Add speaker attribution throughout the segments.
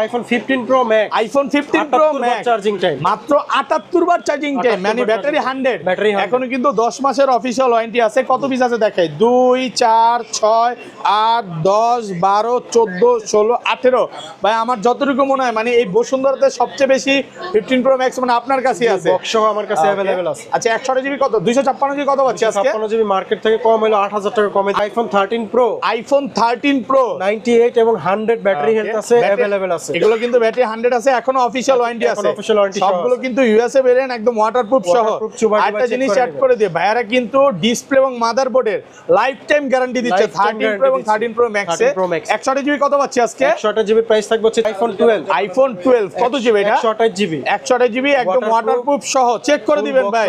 Speaker 1: IPhone 15 pro max,
Speaker 2: iPhone 15 pro max
Speaker 1: charging time
Speaker 2: মাত্র 78 বার charging time, মানে battery 100। এখনো কিন্তু 10 মাসের অফিশিয়াল ওয়ারেন্টি আছে। কত পিস আছে দেখাই, 2 4 6 8 10 12 14 16 18। ভাই আমার যতটুকু মনে হয় মানে এই বসুন্ধরাতে সবচেয়ে বেশি 15 প্রো ম্যাক্স মানে আপনার কাছে আছে,
Speaker 1: বক্স সহ আমার কাছে अवेलेबल আছে।
Speaker 2: আচ্ছা 128 জিবি কত, 256 জিবি কত পাচ্ছি আজকে?
Speaker 1: 256 জিবি মার্কেট থেকে কম হলো 8000 টাকা কমে। আইফোন 13 প্রো,
Speaker 2: আইফোন 13 প্রো
Speaker 1: 98 এবং 100 ব্যাটারি হেলথ আছে, अवेलेबल আছে।
Speaker 2: এগুলো কিন্তু ব্যাটারি 100 আছে, এখনো অফিশিয়াল ওয়ারেন্টি আছে। সবগুলো কিন্তু ইউএসএ ভেরিয়েন্ট, একদম ওয়াটারপ্রুফ সহ। আরেকটা জিনিস অ্যাড করে দিয়ে ভাইয়ারা কিন্তু ডিসপ্লে এবং মাদারবোর্ডের লাইফ টাইম গ্যারান্টি দিচ্ছে 13 প্রো এবং 13 প্রো ম্যাক্সে। 128 জিবি কত পাচ্ছি আজকে?
Speaker 1: 128 জিবি প্রাইস থাকবে হচ্ছে আইফোন 12।
Speaker 2: আইফোন 12 কত জিবি এটা?
Speaker 1: 128 জিবি,
Speaker 2: 128 জিবি একদম ওয়াটারপ্রুফ সহ। চেক করে দিবেন ভাই,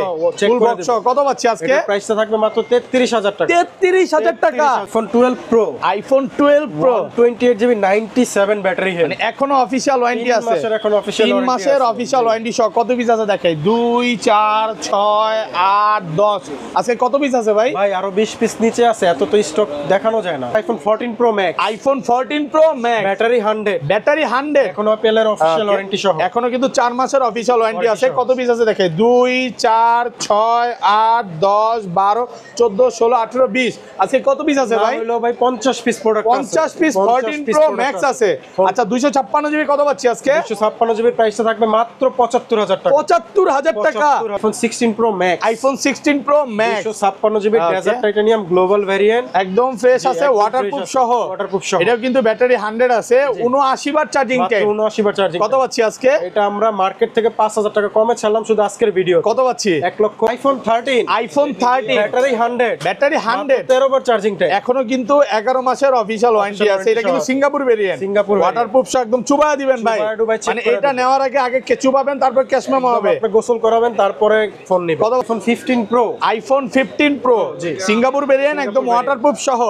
Speaker 2: ফুল বক্স সহ। কত পাচ্ছি আজকে?
Speaker 1: প্রাইসটা থাকবে মাত্র 33000 টাকা।
Speaker 2: 33000 টাকা।
Speaker 1: IPhone 12 pro,
Speaker 2: iPhone 12 pro
Speaker 1: 28 GB 97 battery health,
Speaker 2: মানে এখনো অফিশিয়াল ওয়ারেন্টি আছে।
Speaker 1: 3 মাসের এখনো অফিশিয়াল
Speaker 2: 3 মাসের অফিশিয়াল ওয়ারেন্টি সহ। কত পিস আছে দেখাই, 2 4 6 8 10। আজকে কত পিস আছে ভাই?
Speaker 1: ভাই আরো 20 পিস নিচে আছে, এত তো স্টক দেখানো যায় না। IPhone 14 pro max,
Speaker 2: iPhone 14 pro max
Speaker 1: battery 100,
Speaker 2: battery 100
Speaker 1: এখনো অ্যাপলের অফিশিয়াল ওয়ারেন্টি সহ।
Speaker 2: এখনো কিন্তু 4 মাসের অফিশিয়াল ওয়ারেন্টি আছে। কত পিস আছে দেখাই, 2 4 6 8 10 12 14 16 18 20। আজকে কত পিস আছে ভাই?
Speaker 1: হলো ভাই 50 পিস প্রোডাক্ট আছে,
Speaker 2: 50 পিস 14 প্রো ম্যাক্স আছে। আচ্ছা 256 জিবি কত পাচ্ছি আজকে?
Speaker 1: 256 জিবি প্রাইসটা থাকবে মাত্র 75000 টাকা।
Speaker 2: 75000 টাকা।
Speaker 1: IPhone 16 pro max,
Speaker 2: iPhone 16 pro max
Speaker 1: 256 GB desert titanium global variant,
Speaker 2: একদম ফ্রেশ আছে, ওয়াটারপ্রুফ সহ। এটাও কিন্তু ব্যাটারি 100 আছে, 79 বার চার্জিং টাইম,
Speaker 1: 79 বার চার্জিং।
Speaker 2: কত পাচ্ছি আজকে?
Speaker 1: এটা আমরা মার্কেট থেকে 5000 টাকা কমে ছাড়লাম শুধু আজকের ভিডিও।
Speaker 2: কত পাচ্ছি?
Speaker 1: 1 লক্ষ। আইফোন 13,
Speaker 2: আইফোন 13
Speaker 1: ব্যাটারি 100,
Speaker 2: ব্যাটারি 100,
Speaker 1: 13 বার চার্জিং টাইম,
Speaker 2: এখনো কিন্তু 11 মাসের অফিশিয়াল ওয়ারেন্টি আছে। এটা কিন্তু সিঙ্গাপুর ভেরিয়েন্ট,
Speaker 1: সিঙ্গাপুর
Speaker 2: ওয়াটারপ্রুফ সহ, একদম চুবায়া দিবেন ভাই। মানে এটা নেওয়ার আগে চুবাবেন, তারপর ক্যাশ মেমো হবে,
Speaker 1: আপনি গোসল করাবেন তারপরে ফোন নিবেন। কত? IPhone 15 pro,
Speaker 2: iPhone 15 pro Singapore variant, একদম ওয়াটারপ্রুফ সহ।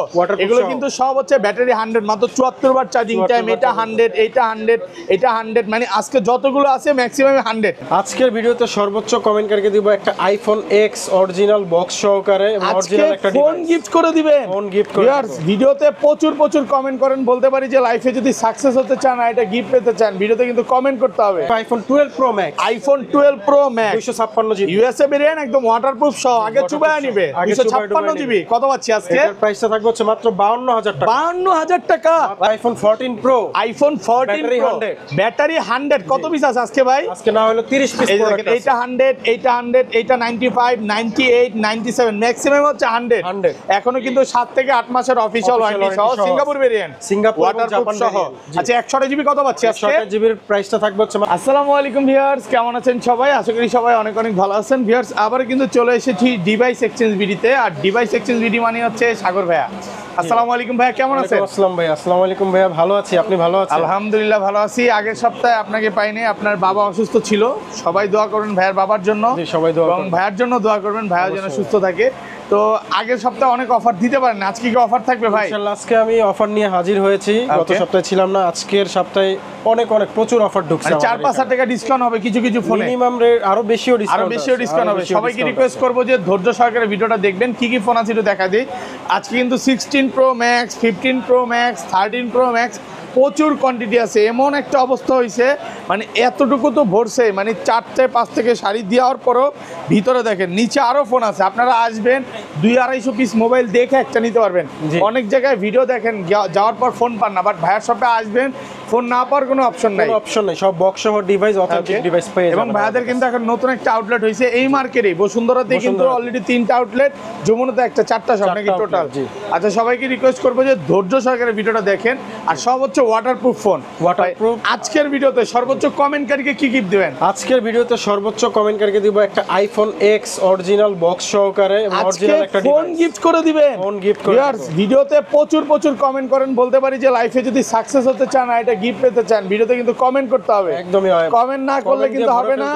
Speaker 2: এগুলো কিন্তু সব হচ্ছে ব্যাটারি 100, মাত্র 74 বার চার্জিং টাইম। এটা 100, এটা 100, এটা 100, মানে আজকে যতগুলো আছে ম্যাক্সিমাম 100।
Speaker 1: আজকের ভিডিওতে সর্বোচ্চ কমেন্টকারীকে দিব একটা আইফোন এক্স অরিজিনাল বক্স সহকারে এবং অরিজিনাল একটা
Speaker 2: ফোন গিফট করে দিবেন।
Speaker 1: ফোন গিফট করে
Speaker 2: ভিউয়ার্স ভিডিওতে প্রচুর কমেন্ট করেন, বলতে পারি যে লাইফে যদি সাকসেস হতে চান আর এটা গিফট পেতে চান, ভিডিওতে কিন্তু কমেন্ট করতে হবে।
Speaker 1: IPhone 12 pro max,
Speaker 2: iPhone 12 pro max
Speaker 1: 256 GB
Speaker 2: USA variant, একদম ওয়াটারপ্রুফ সহ। আগে চুবায়া নিবে। 256 জিবি কত পাচ্ছি আজকে?
Speaker 1: এর প্রাইসটা থাকবে হচ্ছে মাত্র 52000 টাকা।
Speaker 2: 52000 টাকা।
Speaker 1: IPhone 14 pro,
Speaker 2: iPhone 14 pro battery 100, কত পিস আছে আজকে ভাই?
Speaker 1: আজকে না হলো 30 পিস প্রোডাক্ট আছে।
Speaker 2: এইটা 100, এইটা 100, এইটা 95 98 97, ম্যাক্সিমাম হচ্ছে 100। এখনো কিন্তু 7 থেকে 8 মাসের অফিশিয়াল ওয়ারেন্টি সহ, সিঙ্গাপুর ভেরিয়েন্ট,
Speaker 1: সিঙ্গাপুর এবং জাপান
Speaker 2: সহ। আচ্ছা 128 জিবি কত পাচ্ছি আজকে?
Speaker 1: 128 জিবির প্রাইসটা থাকবে হচ্ছে।
Speaker 2: আসসালামু আলাইকুম ভিউয়ার্স, কেমন আছেন সবাই? আশা করি সবাই অনেক ভালো আছেন। ভিউয়ার্স আবার কিন্তু চলে এসেছি ডিভাইস এক্সচেঞ্জ ভিডিওতে। আর ডিভাইস এক্সচেঞ্জ ভিডিও মানে হচ্ছে সাগর ভাইয়া। আসসালামু আলাইকুম ভাইয়া, কেমন আছেন?
Speaker 1: আসসালাম ভাই, আসসালামু আলাইকুম ভাইয়া, ভালো আছি, আপনি ভালো আছেন?
Speaker 2: আলহামদুলিল্লাহ ভালো আছি। আগের সপ্তাহে আপনাকে পাইনি, আপনার বাবা অসুস্থ ছিল। সবাই দোয়া করবেন ভাইয়ের বাবার জন্য,
Speaker 1: সবাই দোয়া
Speaker 2: এবং ভাইয়ের জন্য দোয়া করবেন, ভাইয়া যেন সুস্থ থাকে। তো আগের সপ্তাহে অনেক অফার দিতে পারেন, আজকে কি অফার থাকবে ভাই?
Speaker 1: ইনশাআল্লাহ আজকে আমি অফার নিয়ে হাজির হয়েছি। গত সপ্তাহে ছিলাম না, আজকের সপ্তাহে অনেক প্রচুর অফার ঢুকছে।
Speaker 2: 4-5 টাকা ডিসকাউন্ট হবে কিছু ফোনে,
Speaker 1: মিনিমাম রেট আরো বেশিও
Speaker 2: ডিসকাউন্ট হবে। সবাইকে রিকোয়েস্ট করব যে ধৈর্য সহকারে ভিডিওটা দেখবেন। কি ফোন আছে একটু দেখা দিই। আজকে কিন্তু 16 pro max, 15 pro max, 13 pro max প্রচুর কোয়ান্টিটি আছে। এমন একটা অবস্থা হয়েছে, মানে এতটুকু তো ভরছে, মানে 4-5 থেকে শাড়ি দেওয়ার পরও ভিতরে দেখেন নিচে আরও ফোন আছে। আপনারা আসবেন 200-250 পিস মোবাইল দেখে একটা নিতে পারবেন। অনেক জায়গায় ভিডিও দেখেন যাওয়ার পর ফোন পান না, বাট ভাইয়ার শপে আসবেন ফোন না পাওয়ার কোনো অপশন নাই,
Speaker 1: সব বক্স সহ ডিভাইস, অথেন্টিক ডিভাইস পেয়ে যাবেন।
Speaker 2: এবং ভাইয়াদের কিন্তু এখন নতুন একটা আউটলেট হয়েছে এই মার্কেটে, বসুন্ধরাতে কিন্তু অলরেডি 3টা আউটলেট, যমুনাতে একটা, 4টা শপ নাকি টোটাল। আচ্ছা সবাইকে রিকোয়েস্ট করবো যে ধৈর্য সহকারে ভিডিওটা দেখেন। আর সব হচ্ছে ওয়াটারপ্রুফ ফোন।
Speaker 1: ওয়াটারপ্রুফ।
Speaker 2: আজকের ভিডিওতে সর্বোচ্চ কমেন্টকারীকে কি গিফট দিবেন?
Speaker 1: আজকের ভিডিওতে সর্বোচ্চ কমেন্টকারীকে দিব একটা আইফোন এক্স অরিজিনাল বক্স সহকারে এবং অরিজিনাল একটা
Speaker 2: ফোন গিফট করে দিবেন।
Speaker 1: ফোন গিফট করে
Speaker 2: ভিউয়ার্স ভিডিওতে প্রচুর কমেন্ট করেন, বলতে পারি যে লাইফে যদি সাকসেস হতে চান আর এটা গিফট পেতে চান, ভিডিওতে কিন্তু কমেন্ট করতে হবে।
Speaker 1: একদমই
Speaker 2: কমেন্ট না করলে কিন্তু হবে না।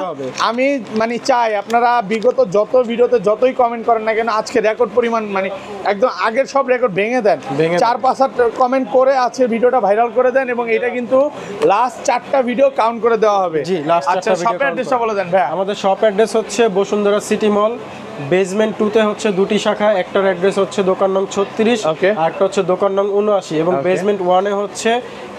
Speaker 2: আমি মানে চাই আপনারা বিগত যত ভিডিওতে যতই কমেন্ট করেন না কেন, আজকে রেকর্ড পরিমাণ, মানে একদম আগের সব রেকর্ড ভেঙে দেন। 4-5 কমেন্ট করে আছে ভিডিওটা ভাইরাল করে দেন, এবং এটা কিন্তু লাস্ট 4টা ভিডিও কাউন্ট করে দেওয়া হবে।
Speaker 1: জি, লাস্ট 4টা ভিডিও।
Speaker 2: শপের অ্যাড্রেসটা বলে দেন ভাই।
Speaker 1: আমাদের শপ অ্যাড্রেস হচ্ছে বসুন্ধরা সিটি মল, বেসমেন্ট 2 তে হচ্ছে দুটি শাখা, একটার অ্যাড্রেস হচ্ছে দোকান নং 36
Speaker 2: Okay.
Speaker 1: আর একটা হচ্ছে দোকান নং 79 এবং
Speaker 2: Okay.
Speaker 1: বেসমেন্ট 1 এ হচ্ছে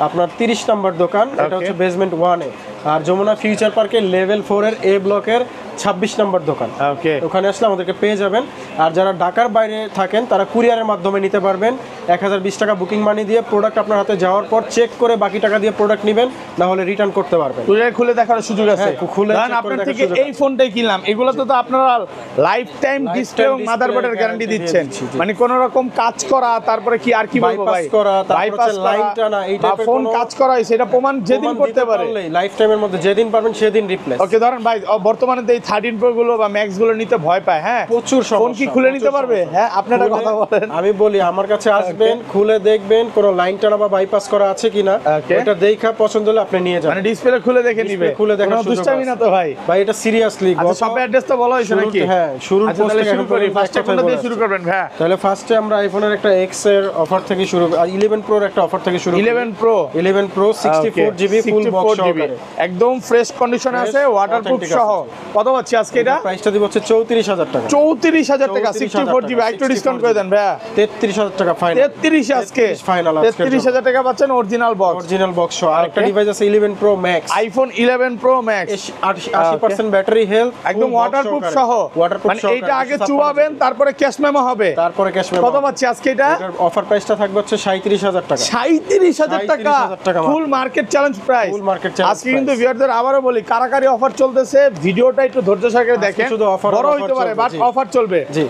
Speaker 1: আপনার 30 নম্বর দোকান, এটা
Speaker 2: Okay.
Speaker 1: হচ্ছে বেসমেন্ট 1 এ। আর যমুনা ফিউচার পার্কের লেভেল 4 এর এ ব্লকের 26 নম্বর দোকান।
Speaker 2: ওকে,
Speaker 1: ওখানে আসলে আমাদেরকে পেয়ে যাবেন। আর যারা ঢাকার বাইরে থাকেন তারা কুরিয়ারের মাধ্যমে নিতে পারবেন। 1020 টাকা বুকিং মানি দিয়ে প্রোডাক্ট আপনার হাতে যাওয়ার পর চেক করে বাকি টাকা দিয়ে প্রোডাক্ট নেবেন, না হলে রিটার্ন করতে পারবেন।
Speaker 2: খুলে দেখার সুযোগ আছে।
Speaker 1: হ্যাঁ, খুলে
Speaker 2: ধরেন
Speaker 1: check করে
Speaker 2: আপনার
Speaker 1: দেখার
Speaker 2: থেকে
Speaker 1: সুযোগ
Speaker 2: এই
Speaker 1: আছে।
Speaker 2: ফোনটাই কিনলাম, এগুলো তো আপনারা লাইফ টাইম ডিসপ্লে এবং
Speaker 1: display
Speaker 2: মাদারবোর্ডের গ্যারান্টি
Speaker 1: guarantee দিয়ে
Speaker 2: দিচ্ছেন,
Speaker 1: দিচ্ছি, জি।
Speaker 2: মানে কোন রকম কাজ করা, তারপরে কি আর কি বলবো ভাই,
Speaker 1: Bypass করা, তারপর
Speaker 2: Bypass
Speaker 1: হচ্ছে line টানা, এই
Speaker 2: বা
Speaker 1: type এর
Speaker 2: ফোন
Speaker 1: কোনো
Speaker 2: কাজ করা হয় সেটা প্রমাণ যেদিন করতে পারে।
Speaker 1: লাইফ টাইমের মধ্যে যেদিন পারবেন সেদিন রিপ্লেস।
Speaker 2: ওকে, ধরেন ভাই বর্তমানে তো এই 13 প্রো গুলো বা ম্যাক্স গুলো নিতে ভয় পায়, হ্যাঁ
Speaker 1: প্রচুর সমস্যা,
Speaker 2: ফোন কি খুলে নিতে
Speaker 1: প্রচুর
Speaker 2: পারবে?
Speaker 1: সমস্যা।
Speaker 2: হ্যাঁ, আপনি একটা
Speaker 1: খুলে-
Speaker 2: কথা বলেন।
Speaker 1: আমি বলি আমার কাছে আসবেন, খুলে দেখবেন কোনো লাইন টানা বা বাইপাস করা আছে কিনা,
Speaker 2: Okay.
Speaker 1: এটা দেখা পছন্দ হলে আপনি নিয়ে যাবেন।
Speaker 2: মানে ডিসপ্লে খুলে দেখে
Speaker 1: Display
Speaker 2: নিবে,
Speaker 1: খুলে দেখার
Speaker 2: কোনো
Speaker 1: সুযোগ
Speaker 2: দুষ্টামি
Speaker 1: আছে।
Speaker 2: না তো ভাই?
Speaker 1: ভাই এটা সিরিয়াসলি
Speaker 2: আচ্ছা, শপের অ্যাড্রেস তো বলা হয়েছে নাকি?
Speaker 1: হ্যাঁ, শুরুর
Speaker 2: আচ্ছা,
Speaker 1: post
Speaker 2: তাহলে
Speaker 1: থেকে
Speaker 2: শুরু
Speaker 1: এখন
Speaker 2: করি,
Speaker 1: পর্যন্ত
Speaker 2: ফার্স্ট
Speaker 1: একটাই
Speaker 2: কোনটা দিয়ে
Speaker 1: বলে
Speaker 2: শুরু
Speaker 1: আসছি।
Speaker 2: করবেন ভাই?
Speaker 1: তাহলে ফার্স্টে আমরা আইফোনের একটা এক্স এর অফার থেকে শুরু, আর 11 প্রোর একটা অফার থেকে শুরু করি।
Speaker 2: 11 pro
Speaker 1: 11 pro 64 GB full box সহকারে,
Speaker 2: একদম ফ্রেশ কন্ডিশনে আছে, ওয়াটারপ্রুফ
Speaker 1: authentic
Speaker 2: সহ।
Speaker 1: আছে।
Speaker 2: কত পাচ্ছি আজকে এটা?
Speaker 1: প্রাইসটা দিব হচ্ছে 34,000 টাকা।
Speaker 2: 34,000 টাকা,
Speaker 1: 34,000
Speaker 2: 64 জিবি। একটু
Speaker 1: 64
Speaker 2: ডিসকাউন্ট করে দেন ভাইয়া।
Speaker 1: 33,000 টাকা ফাইনাল।
Speaker 2: 33 আজকে,
Speaker 1: 33 ফাইনাল আজকে।
Speaker 2: 33,000 টাকা পাচ্ছেন অরিজিনাল বক্স।
Speaker 1: অরিজিনাল বক্স সহ। আরেকটা
Speaker 2: Okay.
Speaker 1: ডিভাইস আছে 11 pro max,
Speaker 2: iPhone 11 pro max
Speaker 1: 80% battery health,
Speaker 2: একদম ওয়াটারপ্রুফ সহ।
Speaker 1: ওয়াটারপ্রুফ
Speaker 2: মানে এইটা আগে চুয়াবেন, তারপরে ক্যাশ মেমো হবে।
Speaker 1: তারপরে ক্যাশ মেমো।
Speaker 2: কত পাচ্ছি আজকে এটা?
Speaker 1: এটার অফার প্রাইসটা থাকবে হচ্ছে 37,000 টাকা।
Speaker 2: 37,000 টাকা,
Speaker 1: 37,000 টাকা
Speaker 2: full market challenge price.
Speaker 1: Full market challenge
Speaker 2: আজকে কিন্তু
Speaker 1: price।
Speaker 2: ভিউয়ারদের আবারও বলি, কারাকারি অফার চলতেছে, ভিডিওটা একটু ধৈর্য সহকারে দেখেন।
Speaker 1: শুধু offer
Speaker 2: বড়
Speaker 1: আর
Speaker 2: হইতে
Speaker 1: offer
Speaker 2: পারে,
Speaker 1: চলবে,
Speaker 2: বাট
Speaker 1: জি।
Speaker 2: অফার চলবে।
Speaker 1: জি,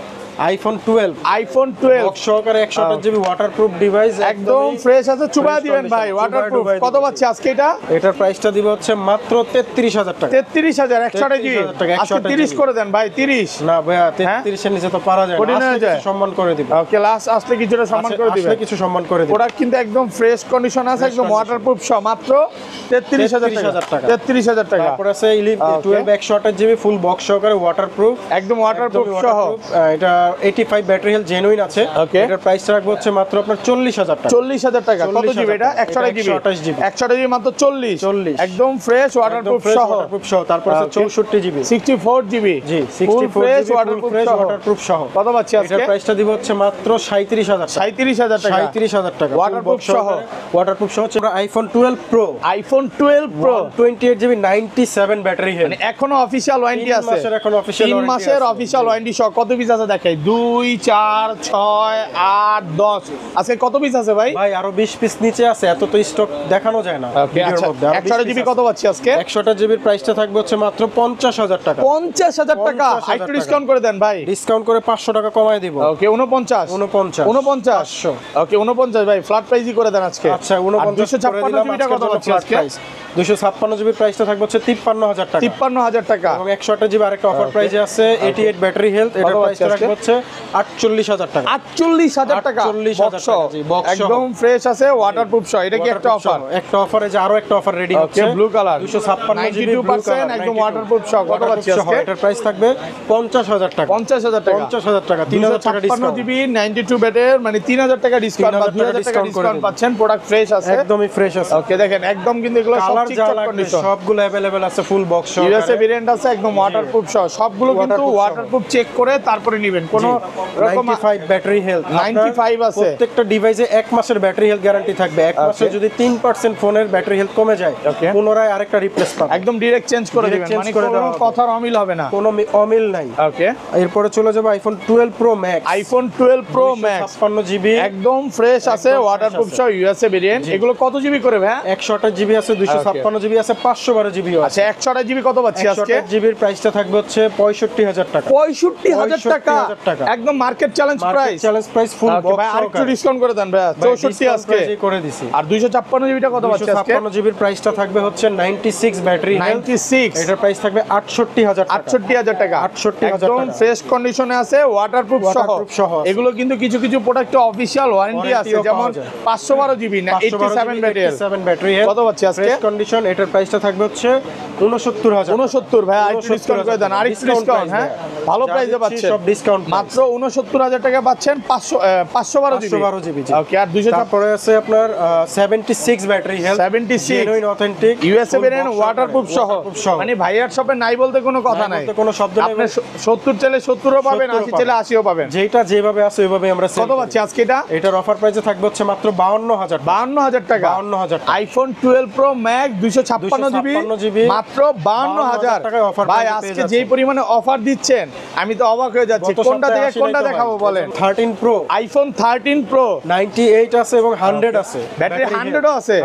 Speaker 1: আইফোন 12
Speaker 2: আইফোন 12
Speaker 1: বক্স সহকারে 128 জিবি ওয়াটারপ্রুফ ডিভাইস,
Speaker 2: একদম ফ্রেশ আছে, চুবাই
Speaker 1: fresh
Speaker 2: দিবেন ভাই,
Speaker 1: condition,
Speaker 2: ওয়াটারপ্রুফ।
Speaker 1: চুবাই
Speaker 2: কত
Speaker 1: দিবেন।
Speaker 2: পাচ্ছি আজকে এটা?
Speaker 1: এটার প্রাইসটা দিব হচ্ছে মাত্র 33,000 টাকা।
Speaker 2: 33,000 128 জিবি।
Speaker 1: 33,000 টাকা,
Speaker 2: আজকে
Speaker 1: 128
Speaker 2: 30 করে দেন ভাই, 30।
Speaker 1: না ভাইয়া,
Speaker 2: হ্যাঁ?
Speaker 1: 33 এর নিচে তো পারা যায় না।
Speaker 2: কঠিন হয়ে
Speaker 1: আসলে
Speaker 2: যায়।
Speaker 1: কিছু সম্মান করে দিব।
Speaker 2: ওকে, লাস্ট আসলে কিছুটা সম্মান করে দিবেন।
Speaker 1: আসলে কিছু সম্মান করে দিব।
Speaker 2: প্রোডাক্ট কিন্তু একদম ফ্রেশ কন্ডিশন আছে, একদম
Speaker 1: condition।
Speaker 2: ওয়াটারপ্রুফ সহ, মাত্র 33,000 টাকা। 33,000 টাকা,
Speaker 1: তারপর আছে 12
Speaker 2: Okay.
Speaker 1: 128 জিবি ফুল বক্স সহকারে ওয়াটারপ্রুফ,
Speaker 2: একদম ওয়াটারপ্রুফ সহ।
Speaker 1: এটা 85 ব্যাটারি হেলথ জেনুইন আছে।
Speaker 2: Okay.
Speaker 1: এটার প্রাইস রাখবো হচ্ছে মাত্র আপনার 40,000 টাকা।
Speaker 2: 40,000 টাকা। কত
Speaker 1: 40,000
Speaker 2: জিবি এটা?
Speaker 1: টাকা।
Speaker 2: 128 জিবি।
Speaker 1: 128 জিবি।
Speaker 2: 128 জিবি মাত্র 40।
Speaker 1: 40
Speaker 2: একদম ফ্রেশ ওয়াটারপ্রুফ সহ।
Speaker 1: ওয়াটারপ্রুফ সহ। তারপর আছে
Speaker 2: Okay.
Speaker 1: 64 জিবি।
Speaker 2: 64 জিবি।
Speaker 1: জি,
Speaker 2: ফুল
Speaker 1: 64
Speaker 2: fresh
Speaker 1: GB full
Speaker 2: waterproof
Speaker 1: fresh
Speaker 2: সহ।
Speaker 1: ওয়াটারপ্রুফ সহ।
Speaker 2: কত পাচ্ছি আজকে?
Speaker 1: এটার প্রাইসটা দিব হচ্ছে মাত্র 37,000 টাকা।
Speaker 2: 37,000 টাকা।
Speaker 1: 37,000 টাকা
Speaker 2: Waterproof সহ।
Speaker 1: ওয়াটারপ্রুফ সহ হচ্ছে iPhone 12 pro
Speaker 2: iPhone 12 pro
Speaker 1: 128 GB 97 battery health.
Speaker 2: মানে এখনো অফিশিয়াল ওয়ারেন্টি
Speaker 1: 3
Speaker 2: আছে।
Speaker 1: মাসের এখন অফিশিয়াল
Speaker 2: 3 মাসের অফিশিয়াল ওয়ারেন্টি সহ। কত পিস আছে দেখাই? 2 4 6 8 10। আজকে কত পিস আছে ভাই?
Speaker 1: ভাই আরো 20 পিস নিচে আছে, এত তো স্টক দেখানো যায় না
Speaker 2: ওকে,
Speaker 1: ভিডিওর
Speaker 2: আচ্ছা,
Speaker 1: মধ্যে। আরো
Speaker 2: 128 জিবি কত পাচ্ছি আজকে?
Speaker 1: 128 জিবির প্রাইসটা থাকবে হচ্ছে মাত্র 50,000 টাকা।
Speaker 2: 50,000 টাকা।
Speaker 1: 50,000
Speaker 2: একটু
Speaker 1: টাকা।
Speaker 2: ডিসকাউন্ট করে দেন ভাই।
Speaker 1: ডিসকাউন্ট করে 500 টাকা কমায় দিব।
Speaker 2: ওকে, 49
Speaker 1: 49
Speaker 2: 49। ওকে, 49 ভাই, ফ্ল্যাট প্রাইসই করে দেন আজকে।
Speaker 1: আচ্ছা,
Speaker 2: আর
Speaker 1: 49 করে
Speaker 2: 256
Speaker 1: দিলাম।
Speaker 2: জিবিটা কত পাচ্ছি আজকে?
Speaker 1: 256 জিবির প্রাইসটা থাকবে হচ্ছে 53,000 টাকা।
Speaker 2: 53,000 টাকা।
Speaker 1: এবং 128 জিবি আরেকটা অফার প্রাইসে আছে 88 ব্যাটারি হেলথ, এটার
Speaker 2: কত
Speaker 1: প্রাইসটা
Speaker 2: পাচ্ছি
Speaker 1: রাখবে হচ্ছে 48,000 টাকা।
Speaker 2: 48,000 টাকা।
Speaker 1: 48,000
Speaker 2: বক্স
Speaker 1: টাকা, জি, বক্স সহ।
Speaker 2: একদম ফ্রেশ আছে, ওয়াটারপ্রুফ সহ। এটা কি একটা অফার?
Speaker 1: একটা অফারে যে আরো একটা অফার রেডি হচ্ছে।
Speaker 2: Okay, blue colour
Speaker 1: 256 GB blue
Speaker 2: 92%
Speaker 1: colour
Speaker 2: একদম ওয়াটারপ্রুফ সহ। কত পাচ্ছি আজকে?
Speaker 1: এটার প্রাইস থাকবে 50,000 টাকা।
Speaker 2: 50,000 টাকা।
Speaker 1: 50,000 টাকা, 3,000 টাকা
Speaker 2: 256
Speaker 1: ডিসকাউন্ট।
Speaker 2: জিবি 92 ব্যাটের, মানে 3,000 টাকা ডিসকাউন্ট বা
Speaker 1: 3,000 টাকা
Speaker 2: 2,000 টাকা
Speaker 1: discount করে
Speaker 2: ডিসকাউন্ট
Speaker 1: দেব।
Speaker 2: পাচ্ছেন। প্রোডাক্ট ফ্রেশ আছে,
Speaker 1: একদমই ফ্রেশ আছে।
Speaker 2: ওকে, দেখেন একদম কিন্তু এগুলো সব
Speaker 1: কালার যা
Speaker 2: ঠিকঠাক
Speaker 1: লাগবে
Speaker 2: কন্ডিশন।
Speaker 1: সবগুলো अवेलेबल আছে ফুল বক্স
Speaker 2: ইউএসএ
Speaker 1: সহকারে।
Speaker 2: ভেরিয়েন্ট আছে, একদম ওয়াটারপ্রুফ সহ। সবগুলো কিন্তু
Speaker 1: Waterproof সহ।
Speaker 2: ওয়াটারপ্রুফ চেক করে তারপরে নেবেন। কোনো রকম
Speaker 1: 95 ব্যাটারি হেলথ,
Speaker 2: 95 আছে।
Speaker 1: প্রত্যেকটা ডিভাইসে 1 মাসের ব্যাটারি হেলথ গ্যারান্টি থাকবে। 1 মাসে
Speaker 2: Okay.
Speaker 1: যদি 3% ফোনের ব্যাটারি হেলথ কমে যায়,
Speaker 2: Okay.
Speaker 1: পুনরায় আরেকটা রিপ্লেস পাবে।
Speaker 2: একদম ডিরেক্ট চেঞ্জ করে
Speaker 1: Direct
Speaker 2: দিবেন,
Speaker 1: change
Speaker 2: মানে
Speaker 1: করে
Speaker 2: কোনো
Speaker 1: দেওয়া হবে।
Speaker 2: কথার অমিল হবে না।
Speaker 1: কোনো অমিল নাই।
Speaker 2: ওকে,
Speaker 1: এরপরে চলে যাবে iPhone 12 pro max.
Speaker 2: IPhone 12 pro max
Speaker 1: 56 GB,
Speaker 2: একদম ফ্রেশ আছে,
Speaker 1: একদম
Speaker 2: ওয়াটারপ্রুফ
Speaker 1: fresh
Speaker 2: সহ, ইউএসএ ভেরিয়েন্ট।
Speaker 1: জি।
Speaker 2: এগুলো কত জিবি করে ভাই?
Speaker 1: 128 জিবি আছে, 256 জিবি আছে, 512 জিবি আছে।
Speaker 2: আচ্ছা, 128 জিবি কত পাচ্ছি আজকে?
Speaker 1: 128 জিবির প্রাইসটা থাকবে হচ্ছে 65,000 টাকা।
Speaker 2: 65,000 টাকা।
Speaker 1: 65,000 টাকা।
Speaker 2: একদম market challenge price.
Speaker 1: Challenge price full
Speaker 2: okay
Speaker 1: box
Speaker 2: ভাই, আরেকটু
Speaker 1: সহকারে।
Speaker 2: ডিসকাউন্ট করে দেন ভাই। 64 আজকে।
Speaker 1: করে দিছি।
Speaker 2: আর 256 জিবিটা কত পাচ্ছি আজকে?
Speaker 1: 256 জিবির প্রাইসটা থাকবে হচ্ছে 96 ব্যাটারি হেলথ।
Speaker 2: 96।
Speaker 1: এটার প্রাইস থাকবে 68,000 টাকা।
Speaker 2: 68,000 টাকা।
Speaker 1: 68,000
Speaker 2: একদম
Speaker 1: টাকা।
Speaker 2: ফ্রেশ কন্ডিশনে আছে, ওয়াটারপ্রুফ সহ।
Speaker 1: Waterproof সহ আছে।
Speaker 2: এগুলো কিন্তু কিছু কিছু প্রোডাক্টে অফিশিয়াল ওয়ারেন্টি আছে,
Speaker 1: Warranty ও
Speaker 2: যেমন
Speaker 1: পাওয়া যায়।
Speaker 2: 512 জিবি না 87 ব্যাটারি।
Speaker 1: 87 battery health.
Speaker 2: কত পাচ্ছি আজকে?
Speaker 1: ফ্রেশ কন্ডিশন, এটার প্রাইসটা থাকবে হচ্ছে 69000
Speaker 2: 69 ভাই আরেকটু ডিসকাউন্ট করে দেন, আরেকটু ডিসকাউন্ট। হ্যাঁ ভালো প্রাইসে পাচ্ছেন,
Speaker 1: সব ডিসকাউন্ট
Speaker 2: মাত্র 69000 টাকা পাচ্ছেন 512 জিবি। ওকে আর 200
Speaker 1: তারপরে আছে আপনার 76 battery health,
Speaker 2: 76
Speaker 1: genuine authentic
Speaker 2: USA variant waterproof সহ, মানে ভাইয়ার শপে নাই বলতে কোনো কথা নাই,
Speaker 1: কোনো শব্দ নেই।
Speaker 2: আপনি 70 চাইলে 70ও পাবেন, 80 চাইলে 80ও পাবেন,
Speaker 1: যেটা যেভাবে আছে ওইভাবে আমরা সেল
Speaker 2: কত পাচ্ছি আজকে এটা?
Speaker 1: এটার অফার প্রাইসে থাকবে হচ্ছে মাত্র 52000
Speaker 2: টাকা।
Speaker 1: 52000
Speaker 2: আইফোন 12 প্রো ম্যাক্স 256 জিবি মাত্র 52000
Speaker 1: টাকায় অফার
Speaker 2: ভাই। আজকে যেই পরিমাণে অফার দিচ্ছেন আমি তো অবাক হয়ে যাচ্ছি, কোনটা থেকে কোনটা দেখাবো বলেন?
Speaker 1: 13 প্রো,
Speaker 2: আইফোন 13 প্রো
Speaker 1: 98 আছে এবং 100 আছে,
Speaker 2: ব্যাটারি 100ও আছে,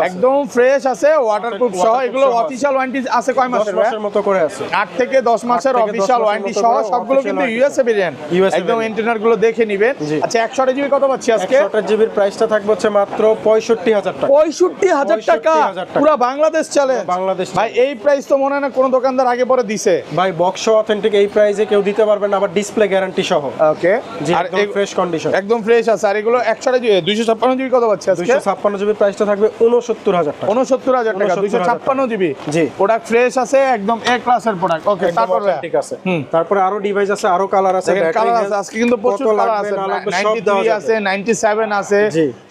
Speaker 2: একদম ফ্রেশ আছে, ওয়াটারপ্রুফ সহ। এগুলো অফিশিয়াল ওয়ারেন্টি আছে কয় মাসের?
Speaker 1: 10 মাসের মতো করে আছে,
Speaker 2: 8 থেকে 10 মাসের অফিশিয়াল ওয়ারেন্টি সহ, সবগুলো কিন্তু ইউএসএ ভেরিয়েন্ট, একদম এন্টেনার গুলো দেখে নেবেন। আচ্ছা 128 জিবি কত পাচ্ছি আজকে?
Speaker 1: 128 জিবির প্রাইসটা থাকবে হচ্ছে মাত্র 65000 টাকা।
Speaker 2: 65000 টাকা পুরো বাংলাদেশ চলে।
Speaker 1: বাংলাদেশ
Speaker 2: ভাই এই প্রাইস তো মনে হয় না কোনো দোকানদার আগে পরে দিছে
Speaker 1: ভাই। বক্স অথেন্টিক এই প্রাইসে কেউ দিতে পারবে না, আবার ডিসপ্লে গ্যারান্টি সহ।
Speaker 2: ওকে
Speaker 1: আর একদম ফ্রেশ কন্ডিশন,
Speaker 2: একদম ফ্রেশ আছে। আর এগুলো 128 জিবি 256 জিবি কত পাচ্ছি আজকে?
Speaker 1: 256 জিবির প্রাইসটা থাকবে 69000 টাকা।
Speaker 2: 69000 টাকা 256 জিবি।
Speaker 1: জি
Speaker 2: প্রোডাক্ট ফ্রেশ আছে, একদম এ ক্লাসের প্রোডাক্ট। ওকে তারপরে
Speaker 1: ঠিক আছে, তারপরে আরো ডিভাইস আছে, আরো কালার আছে,
Speaker 2: কালার আছে আজকে কিন্তু প্রচুর কালার আছে, 93 আছে, 97 আছে,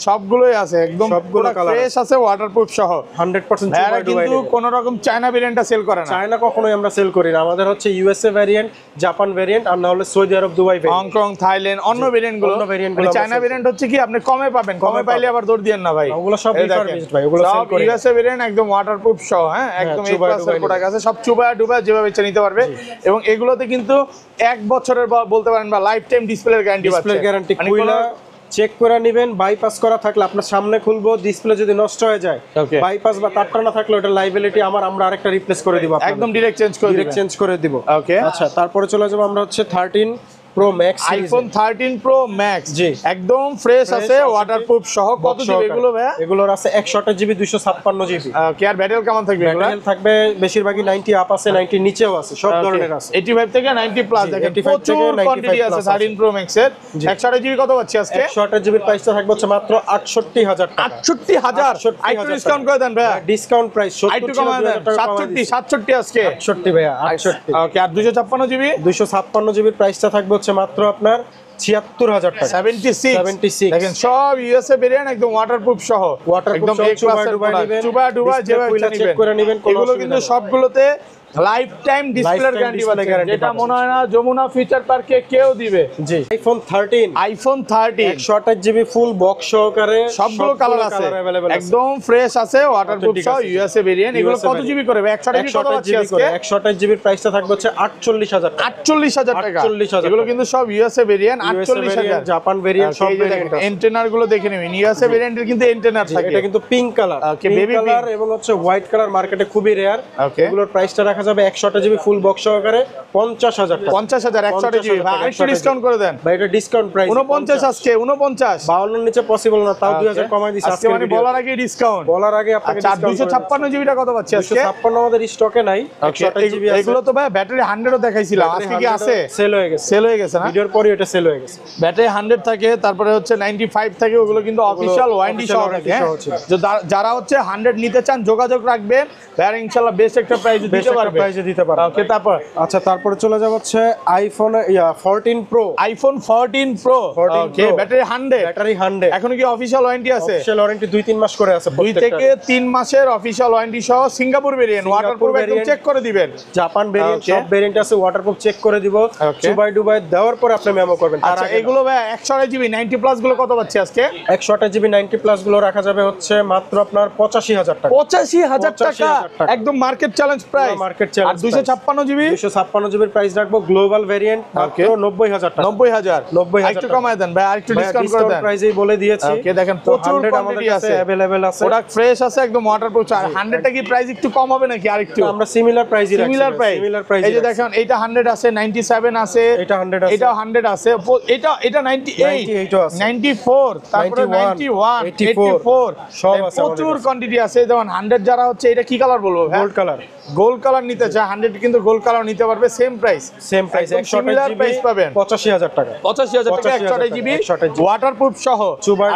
Speaker 2: সবগুলোই আছে, একদম সবগুলো ফ্রেশ আছে, ওয়াটারপ্রুফ সহ
Speaker 1: 100%
Speaker 2: এরা কিন্তু কোন রকম চায়না ভেরিয়েন্টটা সেল করে না।
Speaker 1: চায়না কখনোই আমরা সেল করি না, আমাদের হচ্ছে ইউএসএ ভেরিয়েন্ট, জাপান ভেরিয়েন্ট, আর না হলে সৌদি আরব, দুবাই ভেরিয়েন্ট,
Speaker 2: হংকং, থাইল্যান্ড, অন্য ভেরিয়েন্ট গুলো। চায়না ভেরিয়েন্ট হচ্ছে কি আপনি কমে পাবেন, কমে পাইলে আবার দৌড় দিয়েন না ভাই,
Speaker 1: ওগুলো সব রিফারবিশড ভাই, ওগুলো সেল করি।
Speaker 2: ইউএসএ ভেরিয়েন্ট একদম ওয়াটারপ্রুফ সহ, হ্যাঁ একদম এই ক্লাসের প্রোডাক্ট আছে, সব চুবায়া ডুবায়া যেভাবে ইচ্ছা নিতে পারবে। এবং এগুলোতে কিন্তু 1 বছরের বলতে পারেন বা লাইফ টাইম ডিসপ্লের গ্যারান্টি পাচ্ছেন।
Speaker 1: ডিসপ্লে গ্যারান্টি খুইলা চেক করে নেবেন, বাইপাস করা থাকলে আপনার সামনে খুলবো, ডিসপ্লে যদি নষ্ট হয়ে যায়, বাইপাস বা তারটা না থাকলে ওটা লাইবিলিটি আমরা আরেকটা রিপ্লেস করে দিব,
Speaker 2: একদম ডাইরেক্ট চেঞ্জ করে
Speaker 1: দিব।
Speaker 2: ওকে
Speaker 1: আচ্ছা তারপরে চলে যাব আমরা হচ্ছে 13 pro max,
Speaker 2: iPhone 13 pro max, জি একদম ফ্রেশ আছে, ওয়াটারপ্রুফ সহ। কত জিবি এগুলো ভাই?
Speaker 1: এগুলোর আছে 128 জিবি, 256 জিবি।
Speaker 2: ওকে আর ব্যাটারি কেমন থাকবে?
Speaker 1: ব্যাটারি থাকবে বেশিরভাগই 90 আপ আছে, 90 নিচেও আছে, সব ধরনের আছে,
Speaker 2: 85 থেকে 90 প্লাস। দেখেন প্রচুর কোয়ান্টিটি আছে 13 প্রো ম্যাক্স এর। 128 জিবি কত পাচ্ছি আজকে?
Speaker 1: 128 জিবির প্রাইসটা থাকবে হচ্ছে মাত্র 68000 টাকা।
Speaker 2: 68000 আইটু ডিসকাউন্ট করে দেন ভাই,
Speaker 1: ডিসকাউন্ট প্রাইস 70
Speaker 2: আইটু কমায় দেন, 67 আজকে
Speaker 1: 68 ভাইয়া 68।
Speaker 2: ওকে আর 256 জিবি?
Speaker 1: 256 জিবির প্রাইসটা থাকবে হচ্ছে মাত্র আপনার 76000 টাকা।
Speaker 2: 76 দেখেন সব ইউএসএ ভেরিয়েন্ট, একদম ওয়াটারপ্রুফ সহ, একদম এক ক্লাসের প্রোডাক্ট। চুবা ডুবা যেভাবে চেক করে নেবেন। এগুলো কিন্তু সবগুলোতে লাইফ টাইম ডিসপ্লের গ্যারান্টি পাচ্ছেন, যেটা মনে হয় না যমুনা ফিচার পার্কে কেউ দিবে।
Speaker 1: জি আইফোন 13 128 জিবি ফুল বক্স সহকারে,
Speaker 2: সবগুলো কালার আছে, একদম ফ্রেশ আছে, ওয়াটারপ্রুফ সহ ইউএসএ ভেরিয়েন্ট। এগুলো কত জিবি করে? 128 জিবি কত আছে আজকে?
Speaker 1: 128 জিবির প্রাইসটা থাকবে হচ্ছে 48000 টাকা।
Speaker 2: 48000 টাকা। এগুলো কিন্তু সব ইউএসএ ভেরিয়েন্ট, 48000।
Speaker 1: জাপান ভেরিয়েন্ট সব ভেরিয়েন্ট আছে।
Speaker 2: এন্টেনার গুলো দেখে নেবেন, ইউএসএ ভেরিয়েন্টের কিন্তু এন্টেনার থাকে।
Speaker 1: এটা কিন্তু পিঙ্ক কালার, বেবি কালার এবং হচ্ছে হোয়াইট কালার মার্কেটে খুবই রেয়ার। এগুলোর প্রাইসটা রাখা যাবে 128 জিবি ফুল বক্স সহকারে 50000 টাকা।
Speaker 2: 50000 128 জিবি ভাই, একটু ডিসকাউন্ট করে দেন
Speaker 1: ভাই। এটা ডিসকাউন্ট প্রাইস
Speaker 2: 49 আজকে 49
Speaker 1: 52 এর নিচে পসিবল না, তাও 2000 কমাই দিছি
Speaker 2: আজকে, মানে বলার আগে ডিসকাউন্ট,
Speaker 1: বলার আগে আপনাকে ডিসকাউন্ট।
Speaker 2: 256 জিবিটা কত পাচ্ছি আজকে?
Speaker 1: 256 আমাদের স্টকে নাই, 128 জিবি আছে।
Speaker 2: এগুলো তো ভাই ব্যাটারি 100 ও দেখাইছিলাম, আজকে কি আছে?
Speaker 1: সেল হয়ে গেছে,
Speaker 2: সেল হয়ে গেছে না?
Speaker 1: ভিডিওর পরে এটা সেল হয়ে গেছে।
Speaker 2: ব্যাটারি 100 থাকে, তারপরে হচ্ছে 95 থাকে, ওগুলো কিন্তু অফিশিয়াল ওয়ারেন্টি সহ থাকে। যারা হচ্ছে 100 নিতে চান যোগাযোগ রাখবেন, ভাই ইনশাআল্লাহ বেস্ট একটা প্রাইস দিতে পারবে, ওকে। তারপর
Speaker 1: আচ্ছা তারপরে চলে যাব হচ্ছে iPhone 14 pro.
Speaker 2: IPhone 14 pro, okay battery 100 এখন কি অফিশিয়াল ওয়ারেন্টি আছে?
Speaker 1: অফিশিয়াল ওয়ারেন্টি 2-3 মাস করে আছে,
Speaker 2: 2 থেকে 3 মাসের অফিশিয়াল ওয়ারেন্টি সহ। সিঙ্গাপুর ভেরিয়েন্ট, ওয়াটারপ্রুফ একদম চেক করে দিবেন।
Speaker 1: জাপান ভেরিয়েন্ট সব ভেরিয়েন্ট আছে, ওয়াটারপ্রুফ চেক করে দিব, দুবাই দেওয়ার পর আপনি মেমো করবেন।
Speaker 2: আচ্ছা এগুলো ভাই 128 জিবি 90 প্লাস গুলো কত পাচ্ছি আজকে?
Speaker 1: 128 জিবি 90 প্লাস গুলো রাখা যাবে হচ্ছে মাত্র আপনার 85000 টাকা।
Speaker 2: 85000 টাকা একদম market challenge price.
Speaker 1: Market challenge.
Speaker 2: আর 256 জিবি
Speaker 1: 256 জিবির প্রাইস রাখবো গ্লোবাল ভেরিয়েন্ট মাত্র 90000 টাকা।
Speaker 2: 90000 একটু কমায় দেন ভাই, আরেকটু ডিসকাউন্ট করে দেন।
Speaker 1: প্রাইসেই বলে দিয়েছি।
Speaker 2: ওকে দেখেন প্রচুর কোয়ান্টিটি আছে,
Speaker 1: अवेलेबल আছে,
Speaker 2: প্রোডাক্ট ফ্রেশ আছে, একদম ওয়াটারপ্রুফ। আর 100 টা কি প্রাইস একটু কম হবে নাকি আরেকটু?
Speaker 1: আমরা সিমিলার প্রাইসই রাখছি।
Speaker 2: Similar price. এই যে দেখেন এটা 100 আছে, 97 আছে,
Speaker 1: এটা 100 আছে,
Speaker 2: এটাও 100 আছে, এটা 98 আছে, 94, তারপরে 91, 84
Speaker 1: সব আছে।
Speaker 2: প্রচুর কোয়ান্টিটি আছে। যেমন 100 যারা হচ্ছে, এটা কি কালার বলবো?
Speaker 1: Gold colour.
Speaker 2: গোল্ড কালার নিতে চায় 100 কিন্তু গোল্ড কালার নিতে পারবে সেম প্রাইস। সিমিলার প্রাইস পাবেন
Speaker 1: 85000 টাকা।
Speaker 2: 85000 টাকা 128 জিবি ওয়াটারপ্রুফ সহ।
Speaker 1: চুবা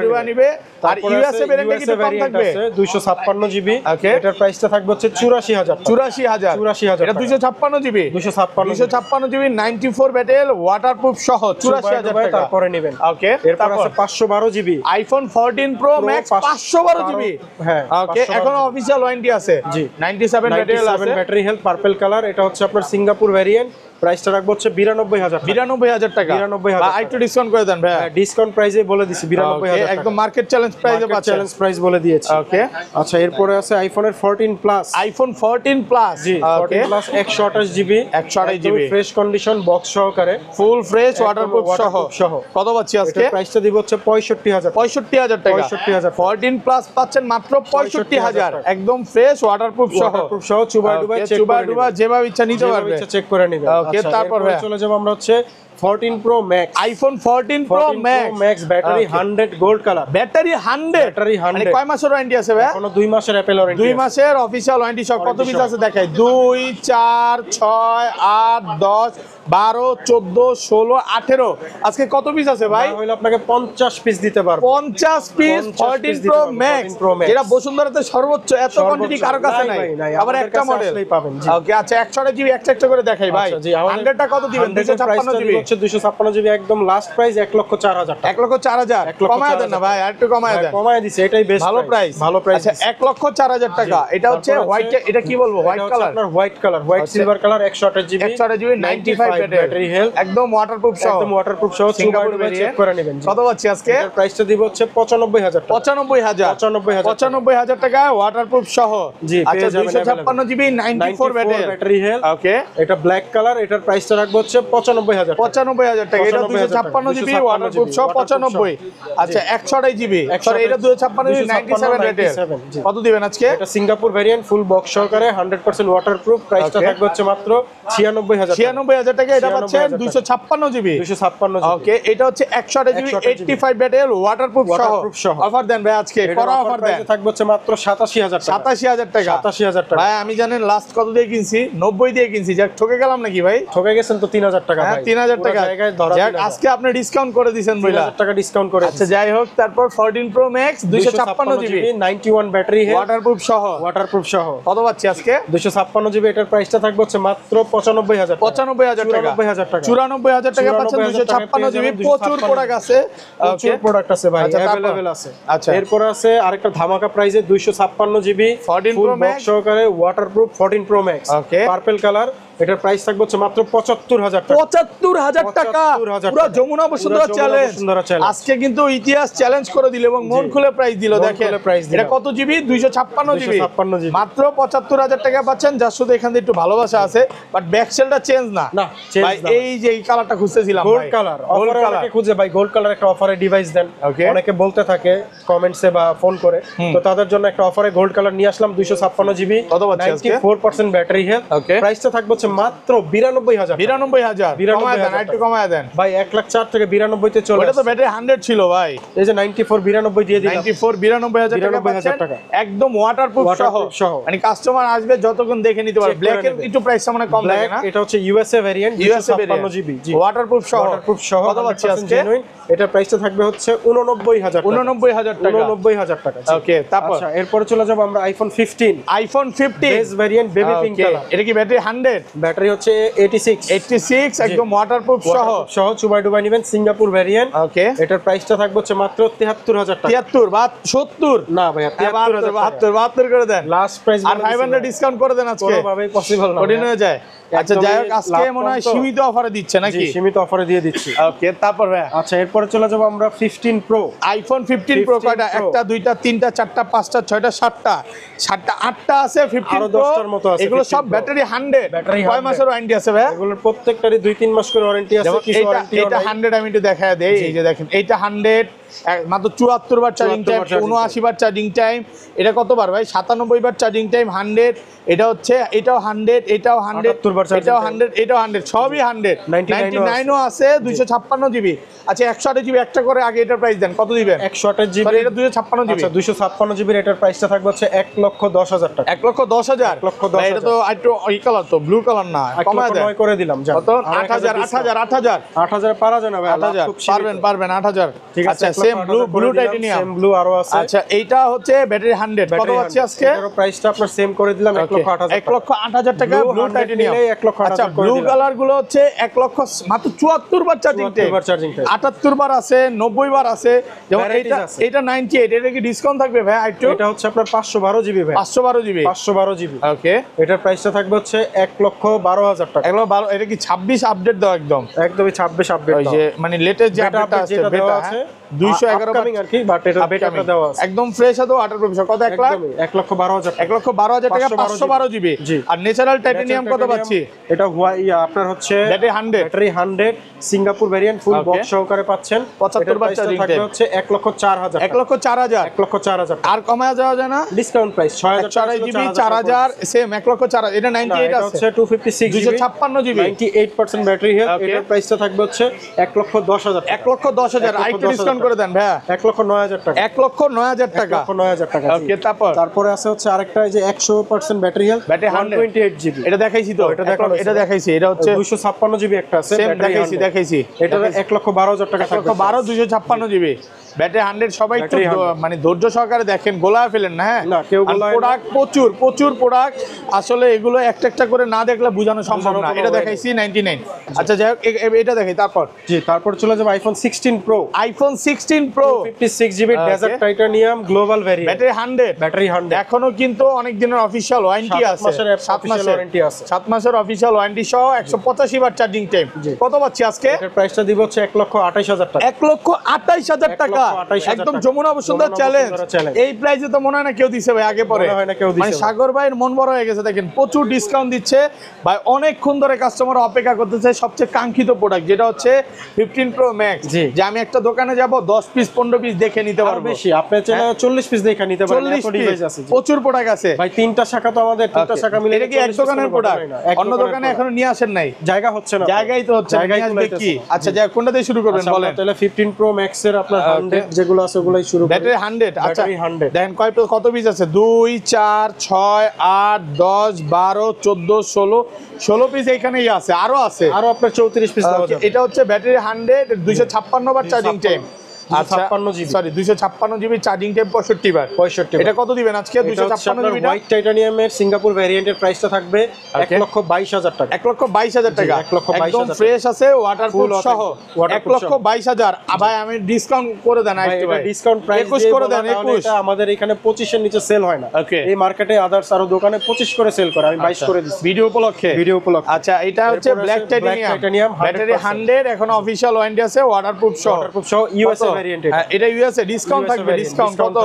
Speaker 1: ডুবা
Speaker 2: নিবে। আর ইউএসএ ভেরিয়েন্টে কিন্তু কম থাকবে
Speaker 1: 256 জিবি।
Speaker 2: ওকে,
Speaker 1: এটার প্রাইসটা থাকবে হচ্ছে 84000 টাকা।
Speaker 2: 84000 এটা 256 জিবি 256 জিবি 94 ব্যাটেল ওয়াটারপ্রুফ সহ 84000 টাকা।
Speaker 1: তারপরে নেবেন।
Speaker 2: ওকে,
Speaker 1: এরপর আছে 512 GB
Speaker 2: iPhone 14 pro max 512 GB.
Speaker 1: হ্যাঁ,
Speaker 2: ওকে, এখন অফিশিয়াল ওয়ারেন্টি আছে।
Speaker 1: জি,
Speaker 2: 97 ব্যাটেল আছে,
Speaker 1: ব্যাটারি হেলথ, পার্পল কালার। এটা হচ্ছে আপনার সিঙ্গাপুর ভেরিয়েন্ট। প্রাইসটা রাখবো হচ্ছে 92000 টাকা।
Speaker 2: 92000 টাকা।
Speaker 1: 92000
Speaker 2: আর একটু ডিসকাউন্ট করে দেন ভাই।
Speaker 1: ডিসকাউন্ট প্রাইসে বলে দিছি 92000 টাকা।
Speaker 2: একদম মার্কেট চ্যালেঞ্জ প্রাইসে পাচ্ছেন।
Speaker 1: চ্যালেঞ্জ প্রাইস বলে দিয়েছি।
Speaker 2: ওকে,
Speaker 1: আচ্ছা, এরপরে আছে আইফোনের 14 প্লাস।
Speaker 2: IPhone 14 plus.
Speaker 1: জি, 14 plus 128 GB
Speaker 2: 128 GB
Speaker 1: fresh condition box সহকারে,
Speaker 2: ফুল ফ্রেশ ওয়াটারপ্রুফ সহ। কত পাচ্ছি আজকে?
Speaker 1: প্রাইসটা দিব হচ্ছে 65000
Speaker 2: টাকা।
Speaker 1: 65000
Speaker 2: 14 প্লাস পাচ্ছেন মাত্র 65000 একদম ফ্রেশ ওয়াটারপ্রুফ সহ।
Speaker 1: চুবা
Speaker 2: ডুবা যেভাবে ইচ্ছা নিতে পারবে,
Speaker 1: চেক করে নিবেন।
Speaker 2: ওকে, তারপর
Speaker 1: চলে যাব আমরা হচ্ছে 14 pro max.
Speaker 2: IPhone 14 pro max
Speaker 1: battery 100 gold colour.
Speaker 2: Battery 100 মানে কয় মাসের ওয়ারেন্টি আছে ভাই?
Speaker 1: এখনো 2 মাসের অ্যাপেল ওয়ারেন্টি।
Speaker 2: 2 মাসের অফিশিয়াল ওয়ারেন্টি সহ। কত পিস আছে দেখাই? 2 4 6 8 10 12 14 16 18। আজকে কত পিস আছে ভাই?
Speaker 1: হইলো আপনাকে 50 পিস দিতে পারবো।
Speaker 2: 50 পিস 14 প্রো ম্যাক্স, যেটা বসুন্ধরাতে সর্বোচ্চ। এত কোয়ান্টিটি কারো কাছে নাই, আবার একটা মডেল
Speaker 1: পাবেন।
Speaker 2: ওকে, আচ্ছা 100 জিবি একটা করে দেখাই ভাই। 100 টা কত দিবেন? 256 জিবি
Speaker 1: হচ্ছে 256 জিবি একদম লাস্ট প্রাইস 1,04,000 টাকা।
Speaker 2: 1,04,000 কমায় দেন না ভাই, আর একটু কমায় দেন।
Speaker 1: কমায় দিছি, এটাই বেস্ট
Speaker 2: ভালো প্রাইস। আচ্ছা 1,04,000 টাকা। এটা হচ্ছে হোয়াইট, এটা কি বলবো? হোয়াইট কালার,
Speaker 1: আপনার white colour, white silver colour 128 GB
Speaker 2: 95 battery health, একদম ওয়াটারপ্রুফ সহ।
Speaker 1: একদম ওয়াটারপ্রুফ সহ। চুবা চেক করে নেবেন।
Speaker 2: কত পাচ্ছি আজকে?
Speaker 1: এর প্রাইসটা দিব হচ্ছে 95000 টাকা।
Speaker 2: 95000 টাকা ওয়াটারপ্রুফ সহ।
Speaker 1: জি,
Speaker 2: আচ্ছা 256 জিবি 94 ব্যাটারি
Speaker 1: হেলথ।
Speaker 2: ওকে,
Speaker 1: এটা ব্ল্যাক কালার। এটার প্রাইসটা রাখবো হচ্ছে 95000 টাকা।
Speaker 2: 95000 টাকা। এটা 256 জিবি ওয়াটারপ্রুফ সহ 95। আচ্ছা 128 জিবি, সরি এটা 256 জিবি 97 ব্যাটারি। কত দিবেন আজকে?
Speaker 1: এটা সিঙ্গাপুর ভেরিয়েন্ট ফুল বক্স সহকারে 100% ওয়াটারপ্রুফ। প্রাইসটা থাকবে হচ্ছে মাত্র
Speaker 2: 96000 টাকা। এটা পাচ্ছেন 256 জিবি
Speaker 1: 256 জিবি।
Speaker 2: ওকে, এটা হচ্ছে 128 জিবি 85 ব্যাটারি ওয়াটারপ্রুফ সহ। অফার দেন ভাই আজকে, করা অফার দেন।
Speaker 1: থাকবে হচ্ছে মাত্র 87000 টাকা।
Speaker 2: 87000 টাকা।
Speaker 1: 87000 টাকা
Speaker 2: ভাই আমি জানেন লাস্ট কত দিয়ে কিনছি? 90 দিয়ে কিনছি। যাক ঠকে গেলাম নাকি ভাই?
Speaker 1: ঠকে গেছেন তো 3000 টাকা ভাই।
Speaker 2: 3000 টাকা।
Speaker 1: জায়গায় ধরা।
Speaker 2: যাক আজকে আপনি ডিসকাউন্ট করে দিবেন বইলা।
Speaker 1: 3000 টাকা ডিসকাউন্ট করে।
Speaker 2: আচ্ছা যাই হোক, তারপর 14 pro max 256 GB
Speaker 1: 91 battery health,
Speaker 2: waterproof সহ। কত পাচ্ছি আজকে?
Speaker 1: 256 জিবি। এটার প্রাইসটা থাকবে হচ্ছে মাত্র 95000 টাকা।
Speaker 2: 95000 টাকা।
Speaker 1: 94000 টাকা
Speaker 2: পাচ্ছেন 256 জিবি। প্রচুর প্রোডাক্ট আছে।
Speaker 1: ওকে, প্রোডাক্ট আছে ভাই, अवेलेबल আছে।
Speaker 2: আচ্ছা,
Speaker 1: এরপর আছে আরেকটা ধামাকা প্রাইসে 256 জিবি
Speaker 2: 14
Speaker 1: ফুল
Speaker 2: প্রো
Speaker 1: বক্স
Speaker 2: ম্যাক্স
Speaker 1: সহকারে ওয়াটারপ্রুফ 14 প্রো ম্যাক্স
Speaker 2: ওকে,
Speaker 1: পার্পল কালার। এটার প্রাইস থাকবে হচ্ছে মাত্র 75000 টাকা।
Speaker 2: 75000 টাকা। পুরো যমুনা বসুন্ধরা চ্যালেঞ্জ আজকে কিন্তু ইতিহাস চ্যালেঞ্জ করে দিল এবং মন খুলে প্রাইস দিল। দেখেন এটা কত জিবি? 256 জিবি মাত্র 75000 টাকা পাচ্ছেন। যার শুধু এখান থেকে একটু ভালোবাসা আছে, বাট ব্যাক সেলটা চেঞ্জ না ভাই। এই যে এই কালারটা খুঁজতেছিলাম
Speaker 1: গোল্ড কালার, অফারে অনেকে খুঁজে ভাই গোল্ড কালার একটা অফারে ডিভাইস দেন। অনেকে বলতে থাকে কমেন্টসে বা ফোন করে, তো তাদের জন্য একটা অফারে গোল্ড কালার নিয়ে আসলাম 256 জিবি 94% ব্যাটারি হেলথ। প্রাইসটা থাকবে হচ্ছে মাত্র 92000।
Speaker 2: 92000 কমায় দেন, একটু কমায় দেন ভাই।
Speaker 1: 1,04,000 থেকে 92 তে চলে।
Speaker 2: ওটা তো ব্যাটারি 100 ছিল ভাই।
Speaker 1: এই যে 94 92 দিয়ে দিলাম।
Speaker 2: 94 92000 টাকা একদম ওয়াটারপ্রুফ সহ। মানে কাস্টমার আসবে যতক্ষণ দেখে নিতে পারবে। ব্ল্যাক এর একটু প্রাইসটা মানে কম লাগে না?
Speaker 1: এটা হচ্ছে ইউএসএ ভেরিয়েন্ট 256 জিবি
Speaker 2: ওয়াটারপ্রুফ সহ। কত পাচ্ছি আজকে?
Speaker 1: এটা প্রাইসটা থাকবে হচ্ছে 89000 টাকা।
Speaker 2: 89000 টাকা।
Speaker 1: 89000 টাকা।
Speaker 2: ওকে, তারপর
Speaker 1: আচ্ছা এরপর চলে যাব আমরা iPhone 15।
Speaker 2: IPhone 15
Speaker 1: base variant baby pink colour.
Speaker 2: এটা কি ব্যাটারি 100?
Speaker 1: ব্যাটারি হচ্ছে 86
Speaker 2: একদম ওয়াটারপ্রুফ সহ।
Speaker 1: চুবাই ডুবাই নেবেন সিঙ্গাপুর ভেরিয়েন্ট।
Speaker 2: ওকে,
Speaker 1: এটার প্রাইসটা থাকবে হচ্ছে মাত্র 73000 টাকা।
Speaker 2: 73 বা 70
Speaker 1: না ভাই
Speaker 2: 72 করে দেন
Speaker 1: লাস্ট প্রাইস।
Speaker 2: আর 500 ডিসকাউন্ট করে দেন আজকে।
Speaker 1: কোনোভাবেই পসিবল না,
Speaker 2: কঠিন হয়ে যায়। আচ্ছা যাই হোক, আজকে মনে হয় সীমিত অফারে দিচ্ছে নাকি?
Speaker 1: সীমিত অফারে দিয়ে দিচ্ছি।
Speaker 2: ওকে, তারপর ভাই
Speaker 1: আচ্ছা এরপরে চলে যাব আমরা 15 প্রো।
Speaker 2: আইফোন 15 প্রো কয়টা? একটা দুইটা তিনটা চারটা পাঁচটা ছয়টা সাতটা 8টা আছে 15
Speaker 1: আরো
Speaker 2: প্রো।
Speaker 1: 10টার মতো আছে।
Speaker 2: এগুলো সব ব্যাটারি 100। কয় মাসের ওয়ারেন্টি আছে ভাই?
Speaker 1: এগুলোর প্রত্যেকটারই 2-3 মাস করে ওয়ারেন্টি আছে। কিছু ওয়ারেন্টি
Speaker 2: এটা 100 আমি একটু দেখায় দেই। এই যে দেখেন এইটা 100 মাত্র 74 বার চার্জিং টাইম, 79 বার চার্জিং টাইম। এটা কতবার ভাই? 97 বার চার্জিং টাইম, 100। এটা হচ্ছে এটাও 100, এটাও 100, এটাও 100, এটাও 100, সবই 100। 99 ও আছে, 256 জিবি। আচ্ছা 128 জিবি একটা করে আগে এটার প্রাইস দেন, কত দিবেন?
Speaker 1: 128 জিবি,
Speaker 2: এটা 256 জিবি।
Speaker 1: আচ্ছা 256 জিবির এটার প্রাইসটা থাকবে হচ্ছে 1,10,000 টাকা।
Speaker 2: 1,10,000,
Speaker 1: 1,10,000।
Speaker 2: এটা তো একটু এই কালার, তো ব্লু কালার না, কমায় দেন।
Speaker 1: 9 করে দিলাম।
Speaker 2: কত? 8,000
Speaker 1: পারা যায় না ভাই?
Speaker 2: 8,000 পারবেন 8,000।
Speaker 1: ঠিক আছে,
Speaker 2: আচ্ছা same blue titanium,
Speaker 1: same blue আরো আছে।
Speaker 2: আচ্ছা এইটা হচ্ছে ব্যাটারি 100, কত পাচ্ছি আজকে?
Speaker 1: এটার প্রাইসটা আপনার সেম করে দিলাম 1,08,000
Speaker 2: 1,08,000 টাকা ব্লু টাইটানিয়াম।
Speaker 1: 1,08,000
Speaker 2: আচ্ছা ব্লু কালার গুলো হচ্ছে 1 লক্ষ মাত্র 74 বার চার্জিং টাইম, 78 বার আছে, 90 বার আছে। যেমন এটা 98, এটা কি ডিসকাউন্ট থাকবে ভাই?
Speaker 1: এটা হচ্ছে আপনার 512 জিবি ভাই,
Speaker 2: 512 জিবি,
Speaker 1: 512 জিবি।
Speaker 2: ওকে,
Speaker 1: এটার প্রাইসটা থাকবে হচ্ছে 1,12,000 টাকা।
Speaker 2: 1,12,000। এটা কি 26 আপডেট দাও? একদমই
Speaker 1: 26 আপডেট,
Speaker 2: ওই যে মানে লেটেস্ট যে আপডেটটা আছে বেটা আছে 211
Speaker 1: কামিং আর কি, বাট এটা বেটাটা দেওয়া আছে
Speaker 2: একদম ফ্রেশ আছে। 18 প্রফেশন কত?
Speaker 1: 1,12,000
Speaker 2: 1,12,000 টাকা, 512 জিবি। আর ন্যাচারাল টাইটানিয়াম কত পাচ্ছি?
Speaker 1: এটা আপনার হচ্ছে
Speaker 2: battery
Speaker 1: 100 Singapore variant, full box সহকারে পাচ্ছেন।
Speaker 2: 75 বার চার্জিং টাইম
Speaker 1: হচ্ছে 1,04,000,
Speaker 2: 1,04,000,
Speaker 1: 1,04,000।
Speaker 2: আর কমায়া যাওয়া যায় না?
Speaker 1: Discount price 6,000
Speaker 2: GB, 4,000 same 1,04,000। এটা 98 আছে,
Speaker 1: হচ্ছে 256 জিবি,
Speaker 2: 256 জিবি,
Speaker 1: 98% ব্যাটারি হেলথ। এটার প্রাইসটা থাকবে হচ্ছে 1,10,000,
Speaker 2: 1,10,000। আরেকটু ডিসকাউন্ট করে দেন ভাইয়া,
Speaker 1: 1,09,000 টাকা,
Speaker 2: 1,09,000 টাকা,
Speaker 1: 1,09,000 টাকা।
Speaker 2: ওকে,
Speaker 1: তারপরে আছে হচ্ছে আরেকটা যে 100% ব্যাটারি হেলথ,
Speaker 2: ব্যাটারি
Speaker 1: 128 জিবি।
Speaker 2: এটা দেখাইছি তো, এটা দেখাইছি। এটা হচ্ছে
Speaker 1: 256 জিবি একটা আছে,
Speaker 2: সেম দেখাইছি।
Speaker 1: এটা 1,12,000 টাকা,
Speaker 2: 1,12,000, 256 জিবি ব্যাটারি 100। সবাই একটু মানে ধৈর্য সহকারে দেখেন, গোলায় ফেলেন না। হ্যাঁ
Speaker 1: না, কেউ গোলায় না।
Speaker 2: প্রোডাক্ট প্রচুর প্রোডাক্ট, আসলে এগুলো একটা করে না দেখলে বোঝানো সম্ভব না। এটা দেখাইছি 99। আচ্ছা যাই হোক, এটা দেখাই।
Speaker 1: তারপর চলে যাবে iPhone 16 pro.
Speaker 2: IPhone 16 pro
Speaker 1: 56 GB desert titanium global variant,
Speaker 2: battery 100। এখনো কিন্তু অনেক দিনের অফিশিয়াল ওয়ারেন্টি আছে, 7 মাসের ওয়ারেন্টি আছে, 7 মাসের অফিশিয়াল ওয়ারেন্টি সহ 185 বার চার্জিং টাইম। কত পাচ্ছি আজকে?
Speaker 1: এর প্রাইসটা দিব হচ্ছে 1,28,000 টাকা,
Speaker 2: 1,28,000 টাকা, একদম যমুনা বসুন্ধরা চ্যালেঞ্জ। এই প্রাইসে তো মনে হয় না কেউ দিছে ভাই, আগে পরে মানে সাগর ভাইয়ের মন বড় হয়ে গেছে। দেখেন প্রচুর ডিসকাউন্ট দিচ্ছে ভাই, অনেকক্ষণ ধরে কাস্টমার অপেক্ষা করতেছে সবচেয়ে কাঙ্ক্ষিত প্রোডাক্ট, যেটা হচ্ছে 15 প্রো ম্যাক্স। যে আমি একটা দোকানে যাব 10 পিস 15 পিস দেখে নিতে পারবো,
Speaker 1: বেশি আপনি চাইলে 40 পিস দেখে নিতে পারেন। এত ডিভাইস আছে,
Speaker 2: প্রচুর প্রোডাক্ট আছে ভাই।
Speaker 1: 3টা শাখা তো আমাদের, 3টা শাখা মিলে।
Speaker 2: এটা কি এক দোকানের প্রোডাক্ট? অন্য দোকানে এখনো নিয়ে আসেন নাই?
Speaker 1: জায়গা হচ্ছে না,
Speaker 2: জায়গাই তো হচ্ছে না, নিয়ে আসবে কি? আচ্ছা যাই, কোনটা দিয়ে শুরু করবেন বলেন?
Speaker 1: তাহলে 15 প্রো ম্যাক্স এর আপনার 100 যেগুলো আছে ওগুলাই শুরু করি।
Speaker 2: ব্যাটারি 100। আচ্ছা দেখেন কত পিস আছে? 2 4 6 8 10 12 14 16 পিস এইখানেই আছে, আরো আছে,
Speaker 1: আরো আপনার 34 পিস দেওয়া যাবে।
Speaker 2: এটা হচ্ছে ব্যাটারি 100, 256 বার চার্জিং টাইম। আচ্ছা 256 জিবি চার্জিং টাইম, 65 বার। এটা কত দিবেন আজকে? 256 জিবি
Speaker 1: হোয়াইট টাইটানিয়ামের সিঙ্গাপুর ভেরিয়েন্টের প্রাইসটা থাকবে 1,22,000 টাকা,
Speaker 2: 1,22,000 টাকা, একদম ফ্রেশ আছে, ওয়াটারপ্রুফ সহ 1,22,000। ভাই আমি ডিসকাউন্ট করে দেন একটু ভাই,
Speaker 1: ডিসকাউন্ট প্রাইস
Speaker 2: 21 করে দেন। 21
Speaker 1: এটা আমাদের এখানে 25 এর নিচে সেল হয় না। এই মার্কেটে আদার্স আরো দোকানে 25 করে সেল করে, আমি 22 করে দিচ্ছি
Speaker 2: ভিডিও উপলক্ষে।
Speaker 1: আচ্ছা
Speaker 2: এটা হচ্ছে ব্ল্যাক টাইটানিয়াম, ব্যাটারি 100, এখন অফিশিয়াল ওয়ারেন্টি আছে, ওয়াটারপ্রুফ সহ ইউএসএ ভেরিয়েন্ট। এটা ইউএসএ ডিসকাউন্ট থাকবে, ডিসকাউন্ট কত?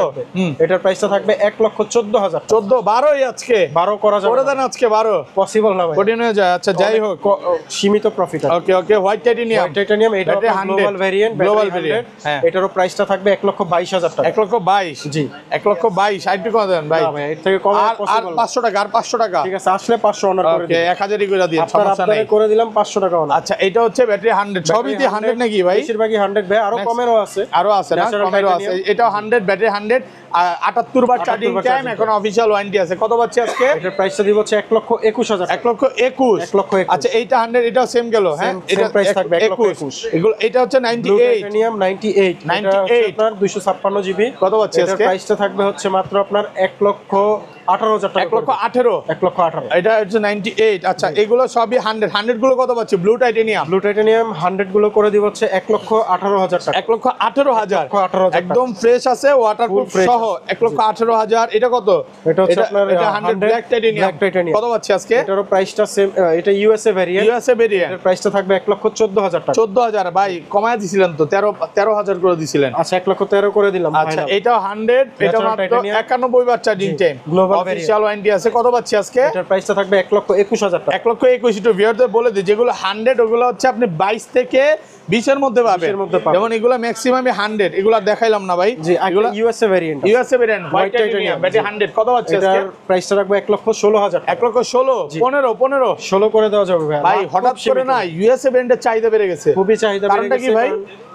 Speaker 1: এটার প্রাইসটা থাকবে 1,14,000,
Speaker 2: 14 12 আজকে
Speaker 1: 12 করা যাবে,
Speaker 2: করে দেন আজকে 12
Speaker 1: পসিবল না ভাই,
Speaker 2: কঠিন হয়ে যায়। আচ্ছা যাই হোক,
Speaker 1: সীমিত প্রফিট।
Speaker 2: ওকে হোয়াইট টাইটানিয়াম,
Speaker 1: এটা গ্লোবাল ভেরিয়েন্ট, এটারও প্রাইসটা থাকবে 1,22,000 টাকা,
Speaker 2: 1,22,000। জি 1,22,000। আর একটু কম দেন ভাই,
Speaker 1: না ভাই এর থেকে কম
Speaker 2: আর 500 টাকা, আর 500 টাকা।
Speaker 1: ঠিক আছে, আসলে 500 অনার করে দিন।
Speaker 2: 1000ই করে দিন, সমস্যা নাই,
Speaker 1: করে দিলাম 500 টাকা অনার।
Speaker 2: আচ্ছা এটা হচ্ছে ব্যাটারি 100, সবই দিয়ে 100 নাকি ভাই?
Speaker 1: বেশিরভাগই 100 ভাই, আরো কমেরও আছে,
Speaker 2: আরো আছে না, কমেরও আছে। এটাও 100, ব্যাটারি 100, 78 বার চার্জিং টাইম, এখন অফিশিয়াল ওয়ারেন্টি আছে। কত পাচ্ছি আজকে?
Speaker 1: এটার প্রাইসটা দিব হচ্ছে 1,21,000,
Speaker 2: 1,21,000। আচ্ছা এইটা 100, এটাও সেম গেল। হ্যাঁ এটা
Speaker 1: প্রাইস থাকবে
Speaker 2: 1,21,000। এগুলো এটা হচ্ছে 98
Speaker 1: আপনার 256 জিবি।
Speaker 2: কত পাচ্ছি আজকে?
Speaker 1: প্রাইসটা থাকবে হচ্ছে মাত্র আপনার 1,18,000 টাকা,
Speaker 2: 1,18,000। এটা হচ্ছে 98। আচ্ছা এগুলো সবই 100 গুলো কত পাচ্ছি? ব্লু টাইটানিয়াম 100
Speaker 1: গুলো করে দিব হচ্ছে 1,18,000 টাকা,
Speaker 2: 1,18,000 একদম ফ্রেশ আছে, ওয়াটারপ্রুফ সহ 1,18,000। এটা কত?
Speaker 1: এটা হচ্ছে আপনার
Speaker 2: 100 ব্ল্যাক টাইটানিয়াম। কত পাচ্ছি আজকে?
Speaker 1: এটারও প্রাইসটা সেম, এটা ইউএসএ ভেরিয়েন্ট, এর প্রাইসটা থাকবে 1,14,000 টাকা,
Speaker 2: 14,000 ভাই কমায় দিছিলেন তো, 13,000 করে দিছিলেন।
Speaker 1: আচ্ছা 1,13,000 করে দিলাম।
Speaker 2: আচ্ছা এটাও 100, এটা মাত্র 91 বার charging time, global official warranty আছে। কত পাচ্ছি আজকে?
Speaker 1: এটার প্রাইসটা থাকবে 1,21,000 টাকা,
Speaker 2: 1,21,000। একটু ভিউয়ারদের বলে দিই, যেগুলো 100 ওগুলো হচ্ছে আপনি 22 থেকে 20 এর মধ্যে পাবে,
Speaker 1: 20 এর মধ্যে পাবে।
Speaker 2: যেমন এগুলা ম্যাক্সিমাম 100, এগুলা দেখাইলাম না ভাই,
Speaker 1: জি
Speaker 2: এগুলা
Speaker 1: এগুলো USA variant
Speaker 2: USA variant white
Speaker 1: titanium,
Speaker 2: titanium battery 100 কত পাচ্ছে আজকে?
Speaker 1: এটার প্রাইসটা রাখবো 1,16,000
Speaker 2: 1 লক্ষ 16 15
Speaker 1: 16 করে দেওয়া যাবে
Speaker 2: ভাই। হঠাৎ করে না ইউএসএ ব্র্যান্ডের চাহিদা বেড়ে গেছে,
Speaker 1: খুবই চাহিদা বেড়ে
Speaker 2: কারণটা কি
Speaker 1: গেছে
Speaker 2: ভাই?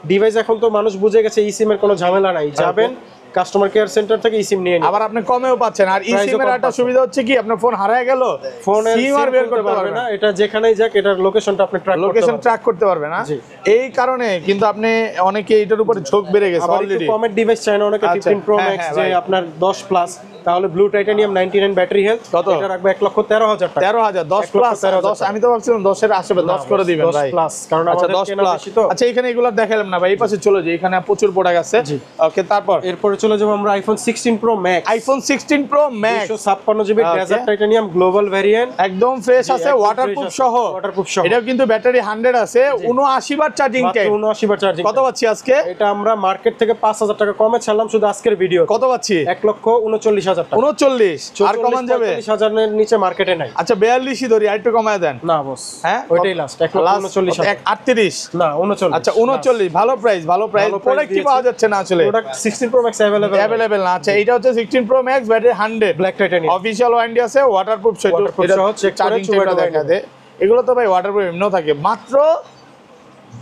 Speaker 1: ডিভাইস এখন তো মানুষ বুঝে গেছে ইসিম এর কোনো ঝামেলা নাই, যাবেন কাস্টমার কেয়ার সেন্টার থেকে ইসিম নিয়ে নিন,
Speaker 2: আবার আপনি কমেও পাচ্ছেন। আর
Speaker 1: Price ও
Speaker 2: ইসিম এর
Speaker 1: কম
Speaker 2: একটা
Speaker 1: পাচ্ছেন।
Speaker 2: সুবিধা হচ্ছে কি আপনার ফোন হারায় গেল,
Speaker 1: ফোনের
Speaker 2: সিম আর বের করতে পারবে না,
Speaker 1: এটা যেখানেই যাক এটার লোকেশনটা আপনি ট্র্যাক করতে
Speaker 2: লোকেশন
Speaker 1: পারবেন।
Speaker 2: ট্র্যাক করতে পারবে না।
Speaker 1: জি।
Speaker 2: এই কারণে কিন্তু আপনি অনেকে এটার উপরে ঝোঁক বেড়ে গেছে
Speaker 1: আবার একটু
Speaker 2: অলরেডি।
Speaker 1: কমের ডিভাইস চাই না অনেকে,
Speaker 2: আচ্ছা,
Speaker 1: 15 প্রো
Speaker 2: হ্যাঁ,
Speaker 1: ম্যাক্স
Speaker 2: হ্যাঁ,
Speaker 1: যে
Speaker 2: ভাই।
Speaker 1: আপনার 10 প্লাস, তাহলে ব্লু টাইটানিয়াম 99 ব্যাটারি হেলথ
Speaker 2: কত?
Speaker 1: এটা রাখবে 1,13,000 টাকা।
Speaker 2: 13,000 10 প্লাস 10, আমি তো ভাবছিলাম 10 এর আশেপাশে 10 করে দিবেন
Speaker 1: 10
Speaker 2: ভাই।
Speaker 1: প্লাস, কারণ
Speaker 2: আচ্ছা
Speaker 1: আমাদের
Speaker 2: 10
Speaker 1: কেনা
Speaker 2: প্লাস।
Speaker 1: বেশি তো।
Speaker 2: আচ্ছা এখানে এগুলো দেখালাম না ভাই, এই পাশে চলে যাই, এখানে প্রচুর প্রোডাক্ট আছে।
Speaker 1: জি।
Speaker 2: ওকে, তারপর
Speaker 1: এরপরে চলে যাবো আমরা iPhone 16 pro max,
Speaker 2: iPhone 16 pro max
Speaker 1: 256 GB
Speaker 2: Okay.
Speaker 1: Desert titanium global variant,
Speaker 2: একদম ফ্রেশ আছে,
Speaker 1: একদম
Speaker 2: ওয়াটারপ্রুফ
Speaker 1: fresh
Speaker 2: সহ।
Speaker 1: আছে, waterproof সহ।
Speaker 2: এটাও কিন্তু ব্যাটারি 100 আছে, 79 বার চার্জিং
Speaker 1: মাত্র
Speaker 2: টাইম।
Speaker 1: 79 বার চার্জিং।
Speaker 2: কত পাচ্ছি আজকে?
Speaker 1: এটা আমরা মার্কেট থেকে 5,000 টাকা কমে ছাড়লাম শুধু আজকের ভিডিও।
Speaker 2: কত পাচ্ছি?
Speaker 1: 1,39,000 টাকা।
Speaker 2: 39 আর কমান যাবে?
Speaker 1: 45,000 এর নিচে মার্কেটে নাই।
Speaker 2: আচ্ছা 42 ধরি, আর একটু কমায় দেন।
Speaker 1: না বস,
Speaker 2: হ্যাঁ
Speaker 1: ওইটাই লাস্ট 1,39,000।
Speaker 2: 38
Speaker 1: না 39।
Speaker 2: আচ্ছা 39 ভালো প্রাইস, ভালো প্রাইস।
Speaker 1: ভালো price
Speaker 2: প্রোডাক্ট কি
Speaker 1: দিয়েছে।
Speaker 2: পাওয়া যাচ্ছে না আসলে?
Speaker 1: প্রোডাক্ট 16 প্রো ম্যাক্স
Speaker 2: অ্যাভেলেবেল না। আচ্ছা এটা হচ্ছে 16 pro max battery 100
Speaker 1: black titanium.
Speaker 2: Official warranty আছে, ওয়াটারপ্রুফ সেট।
Speaker 1: Waterproof
Speaker 2: এটা
Speaker 1: সহ check করে
Speaker 2: চার্জিং
Speaker 1: চুবাই
Speaker 2: টাইমটা
Speaker 1: দেওয়া
Speaker 2: দেখা দেয়। এগুলো তো ভাই ওয়াটারপ্রুফ এমনিও থাকে। মাত্র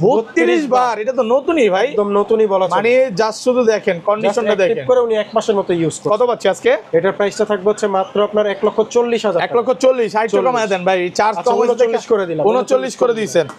Speaker 2: 32 বার, এটা তো নতুনই ভাই,
Speaker 1: একদম নতুনই বলা চলে।
Speaker 2: মানে জাস্ট শুধু দেখেন কন্ডিশনটা
Speaker 1: Just active
Speaker 2: দেখেন।
Speaker 1: করে উনি 1 মাসের মতো ইউজ করে।
Speaker 2: কত পাচ্ছি আজকে?
Speaker 1: এটার প্রাইসটা থাকবে হচ্ছে মাত্র আপনার 1,40,000
Speaker 2: 1 লক্ষ 40 60 টাকা কমায় দেন ভাই, চার্জ
Speaker 1: আচ্ছা,
Speaker 2: কম হয়েছে
Speaker 1: 39 করে দিলাম।
Speaker 2: 39 করে দিয়েছেন।